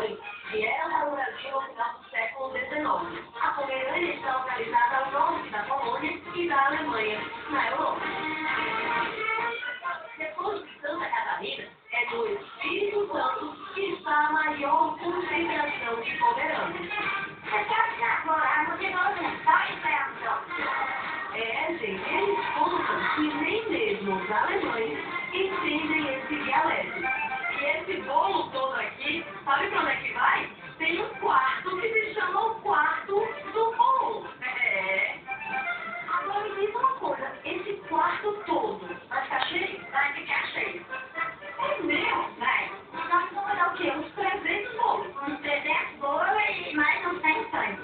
mãe vieram para o Brasil no final do século XIX. A Pomerânia está localizada ao norte da Polônia e da Alemanha, na Europa. Depois de Santa Catarina, é no Espírito Santo que está a maior concentração de Pomerânia. Você pode agora, porque nós não está esperando. Gente, eles contam que nem mesmo os alemães entendem esse dialeto. E esse bolo todo aqui, sabe pra onde é que vai? Tem um quarto que se chama o quarto do bolo. Agora me diz uma coisa, esse quarto todo vai ficar cheio? Vai ficar cheio. É mesmo? Vai. Nós vamos dar o quê? Uns 300 bolos. Uns 300 bolos e mais uns 100 pães.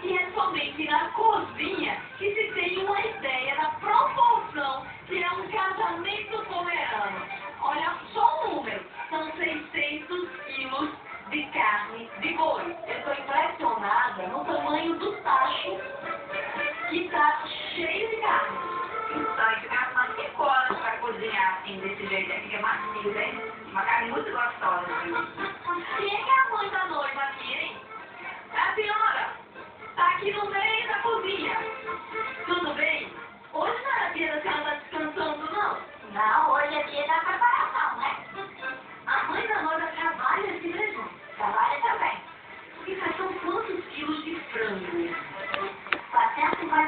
E é somente na cozinha que se tem uma ideia da proporção que é um casamento pomerano. Olha só o número, são 600 quilos de carne de boi. Eu estou impressionada no tamanho do tacho que está cheio de carne. Então, isso gasta umas 5 horas para cozinhar assim, desse jeito, aí fica macio, hein? Uma carne muito gostosa. Quem é que é a mãe da noiva aqui, hein? É a senhora. Está aqui no meio da cozinha. Tudo bem? Hoje não era dia da senhora estar descansando, não? Não, hoje é dia da preparação, né? A mãe da noiva trabalha assim mesmo? Trabalha também. E são quantos quilos de frango?